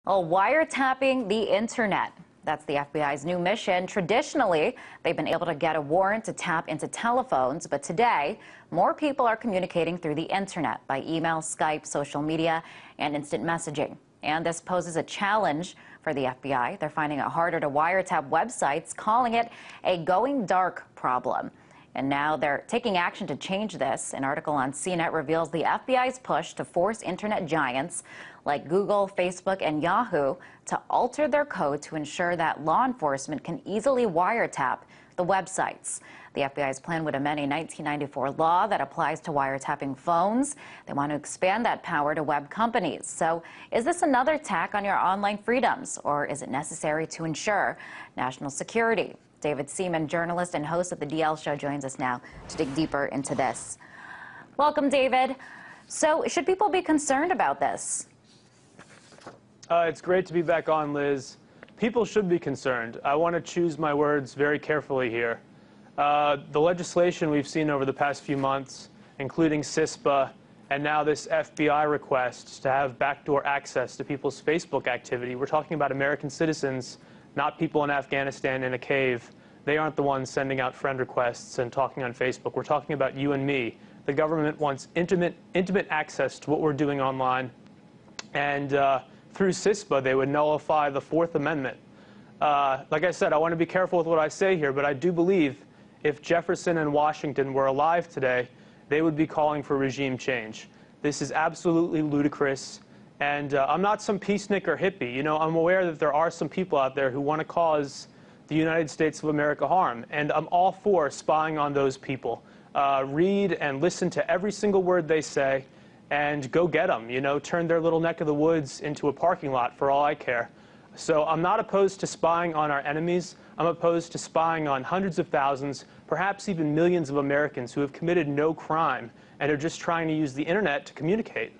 Well, wiretapping the internet. That's the FBI's new mission. Traditionally, they've been able to get a warrant to tap into telephones, but today, more people are communicating through the internet by email, Skype, social media, and instant messaging. And this poses a challenge for the FBI. They're finding it harder to wiretap websites, calling it a going dark problem. And now they're taking action to change this. An article on CNET reveals the FBI's push to force internet giants like Google, Facebook, and Yahoo to alter their code to ensure that law enforcement can easily wiretap the websites. The FBI's plan would amend a 1994 law that applies to wiretapping phones. They want to expand that power to web companies. So is this another attack on your online freedoms, or is it necessary to ensure national security? David Seaman, journalist and host of the DL Show, joins us now to dig deeper into this. Welcome, David. So should people be concerned about this? It's great to be back on, Liz. People should be concerned. I want to choose my words very carefully here. The legislation we've seen over the past few months, including CISPA, and now this FBI request to have backdoor access to people's Facebook activity. We're talking about American citizens, not people in Afghanistan in a cave. They aren't the ones sending out friend requests and talking on Facebook. We're talking about you and me. The government wants intimate access to what we're doing online. And through CISPA, they would nullify the Fourth Amendment. Like I said, I want to be careful with what I say here, but I do believe if Jefferson and Washington were alive today, they would be calling for regime change. This is absolutely ludicrous. And I'm not some peacenik or hippie. You know, I'm aware that there are some people out there who want to cause the United States of America harm. And I'm all for spying on those people. Read and listen to every single word they say and go get them. You know, turn their little neck of the woods into a parking lot for all I care. So I'm not opposed to spying on our enemies. I'm opposed to spying on hundreds of thousands, perhaps even millions of Americans who have committed no crime and are just trying to use the internet to communicate.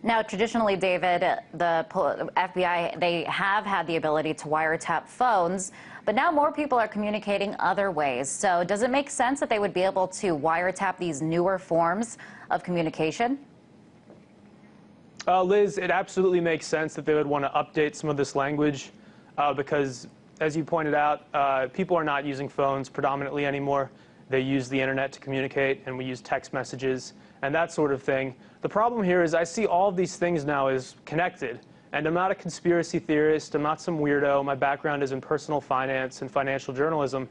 Now, traditionally, David, the FBI, they have had the ability to wiretap phones, but now more people are communicating other ways. So does it make sense that they would be able to wiretap these newer forms of communication? Liz, it absolutely makes sense that they would want to update some of this language because, as you pointed out, people are not using phones predominantly anymore. They use the internet to communicate, and we use text messages and that sort of thing. The problem here is I see all of these things now as connected. And I'm not a conspiracy theorist. I'm not some weirdo. My background is in personal finance and financial journalism.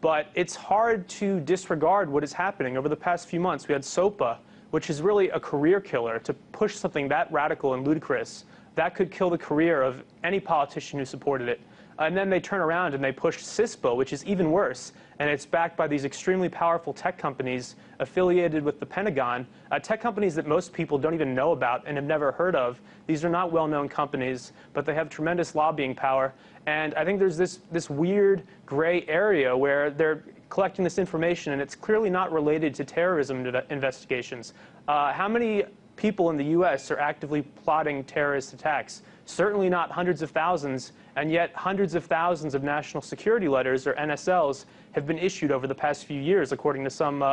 But it's hard to disregard what is happening. Over the past few months, we had SOPA, which is really a career killer. To push something that radical and ludicrous, that could kill the career of any politician who supported it. And then they turn around and they push CISPA, which is even worse. And it's backed by these extremely powerful tech companies affiliated with the Pentagon, tech companies that most people don't even know about and have never heard of. These are not well-known companies, but they have tremendous lobbying power. And I think there's this weird gray area where they're collecting this information, and it's clearly not related to terrorism investigations. How many people in the U.S. are actively plotting terrorist attacks? Certainly not hundreds of thousands, and yet hundreds of thousands of national security letters, or NSLs, have been issued over the past few years, according to some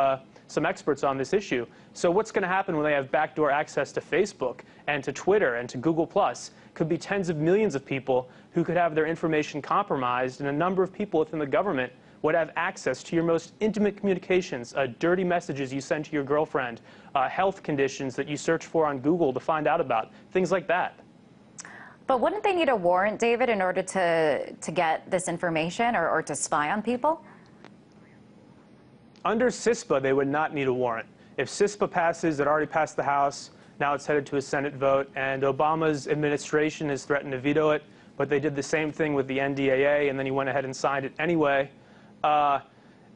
experts on this issue. So what's going to happen when they have backdoor access to Facebook and to Twitter and to Google+? Could be tens of millions of people who could have their information compromised, and a number of people within the government would have access to your most intimate communications, dirty messages you send to your girlfriend, health conditions that you search for on Google to find out about, things like that. But wouldn't they need a warrant, David, in order to get this information or to spy on people? Under CISPA, they would not need a warrant. If CISPA passes, it already passed the House, now it's headed to a Senate vote, and Obama's administration has threatened to veto it, but they did the same thing with the NDAA, and then he went ahead and signed it anyway.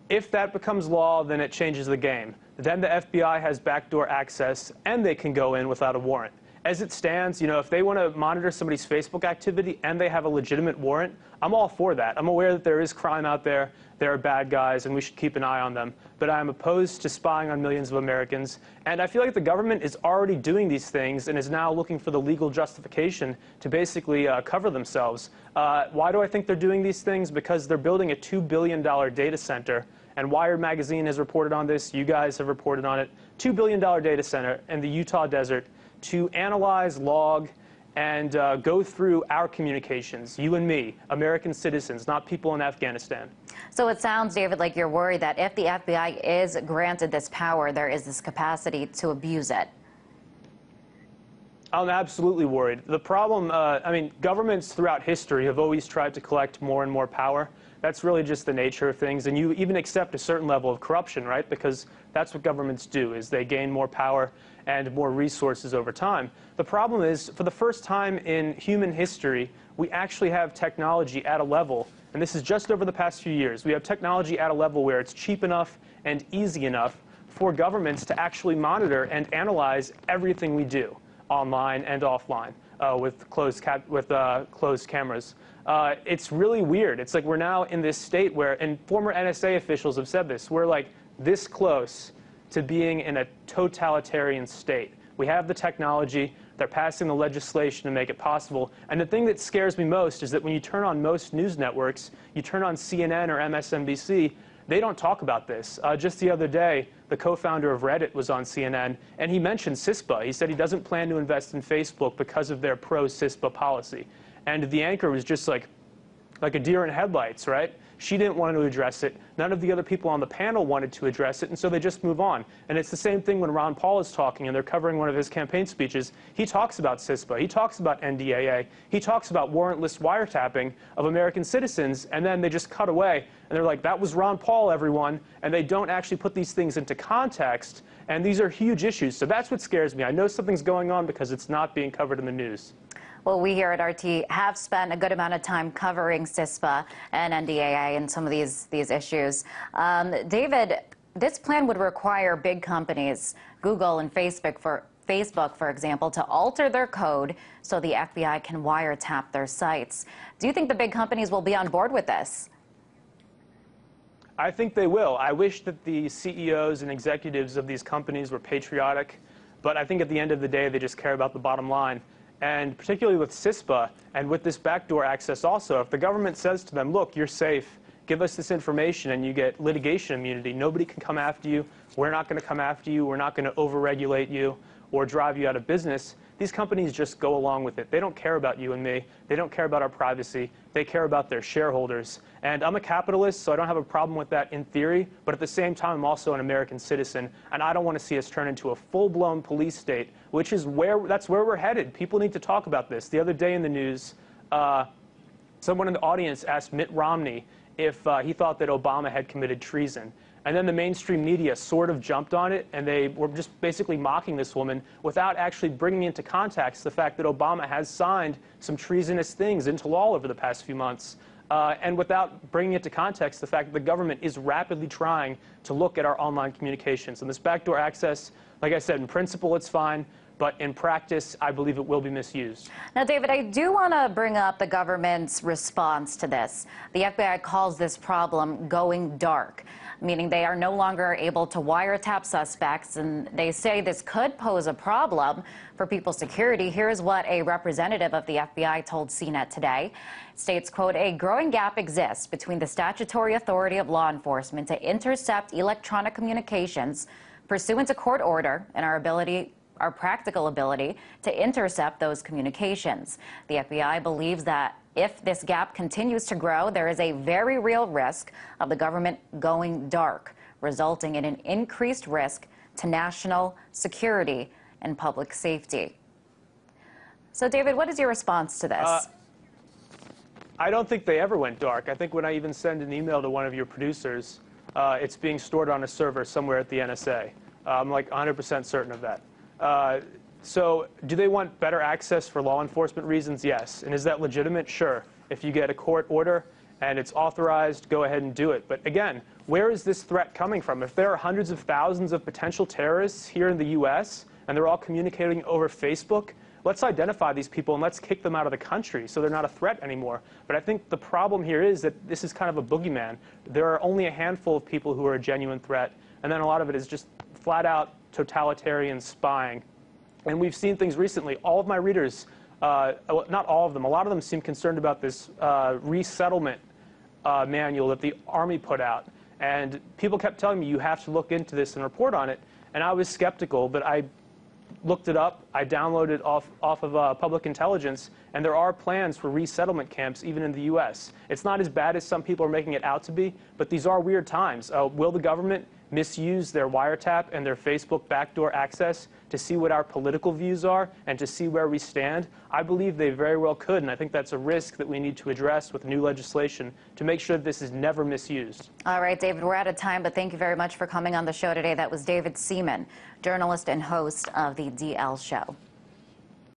If that becomes law, then it changes the game. Then the FBI has backdoor access, and they can go in without a warrant. As it stands, you know, if they want to monitor somebody's Facebook activity and they have a legitimate warrant, I'm all for that. I'm aware that there is crime out there, there are bad guys, and we should keep an eye on them. But I'm opposed to spying on millions of Americans. And I feel like the government is already doing these things and is now looking for the legal justification to basically cover themselves. Why do I think they're doing these things? Because they're building a $2 billion data center. And Wired magazine has reported on this. You guys have reported on it. $2 billion data center in the Utah desert to analyze, log, and go through our communications, you and me, American citizens, not people in Afghanistan. So it sounds, David, like you're worried that if the FBI is granted this power, there is this capacity to abuse it. I'm absolutely worried. The problem, I mean, governments throughout history have always tried to collect more and more power. That's really just the nature of things. And you even accept a certain level of corruption, right? Because that's what governments do, is they gain more power and more resources over time. The problem is, for the first time in human history, we actually have technology at a level, and this is just over the past few years, we have technology at a level where it's cheap enough and easy enough for governments to actually monitor and analyze everything we do, online and offline, with closed cameras. It's really weird. It's like we're now in this state where, and former NSA officials have said this, we're like this close to being in a totalitarian state. We have the technology, they're passing the legislation to make it possible. And the thing that scares me most is that when you turn on most news networks, you turn on CNN or MSNBC, they don't talk about this. Just the other day, the co-founder of Reddit was on CNN, and he mentioned CISPA. He said he doesn't plan to invest in Facebook because of their pro-CISPA policy. And the anchor was just like a deer in headlights, right? She didn't want to address it. None of the other people on the panel wanted to address it, and so they just move on. And it's the same thing when Ron Paul is talking, and they're covering one of his campaign speeches. He talks about CISPA. He talks about NDAA. He talks about warrantless wiretapping of American citizens, and then they just cut away. And they're like, that was Ron Paul, everyone. And they don't actually put these things into context, and these are huge issues. So that's what scares me. I know something's going on because it's not being covered in the news. Well, we here at RT have spent a good amount of time covering CISPA and NDAA and some of these issues. David, this plan would require big companies, Google and Facebook, for example, to alter their code so the FBI can wiretap their sites. Do you think the big companies will be on board with this? I think they will. I wish that the CEOs and executives of these companies were patriotic, but I think at the end of the day, they just care about the bottom line. And particularly with CISPA and with this backdoor access also, if the government says to them, look, you're safe, give us this information and you get litigation immunity, nobody can come after you, we're not going to come after you, we're not going to overregulate you or drive you out of business, these companies just go along with it. They don't care about you and me. They don't care about our privacy. They care about their shareholders. And I'm a capitalist, so I don't have a problem with that in theory. But at the same time, I'm also an American citizen. And I don't want to see us turn into a full-blown police state, which is that's where we're headed. People need to talk about this. The other day in the news, someone in the audience asked Mitt Romney if he thought that Obama had committed treason. And then the mainstream media sort of jumped on it, and they were just basically mocking this woman without actually bringing into context the fact that Obama has signed some treasonous things into law over the past few months, and without bringing into context the fact that the government is rapidly trying to look at our online communications. And this backdoor access, like I said, in principle it's fine, but in practice, I believe it will be misused. Now, David, I do want to bring up the government's response to this. The FBI calls this problem going dark, meaning they are no longer able to wiretap suspects, and they say this could pose a problem for people's security. Here's what a representative of the FBI told CNET today. It states, quote, a growing gap exists between the statutory authority of law enforcement to intercept electronic communications pursuant to court order and our practical ability to intercept those communications. The FBI believes that if this gap continues to grow, there is a very real risk of the government going dark, resulting in an increased risk to national security and public safety. So, David, what is your response to this? I don't think they ever went dark. I think when I even send an email to one of your producers, it's being stored on a server somewhere at the NSA. I'm like 100% certain of that. So do they want better access for law enforcement reasons? Yes. And is that legitimate? Sure. If you get a court order and it's authorized, go ahead and do it. But again, where is this threat coming from? If there are hundreds of thousands of potential terrorists here in the U.S. and they're all communicating over Facebook, let's identify these people and let's kick them out of the country so they're not a threat anymore. But I think the problem here is that this is kind of a boogeyman. There are only a handful of people who are a genuine threat, and then a lot of it is just flat out totalitarian spying. And we've seen things recently. All of my readers, not all of them, a lot of them seem concerned about this resettlement manual that the Army put out. And people kept telling me, you have to look into this and report on it. And I was skeptical, but I looked it up. I downloaded off of public intelligence, and there are plans for resettlement camps even in the U.S. It's not as bad as some people are making it out to be, but these are weird times. Will the government misuse their wiretap and their Facebook backdoor access to see what our political views are and to see where we stand? I believe they very well could, and I think that's a risk that we need to address with new legislation to make sure that this is never misused. All right, David, we're out of time, but thank you very much for coming on the show today. That was David Seaman, journalist and host of the DL Show.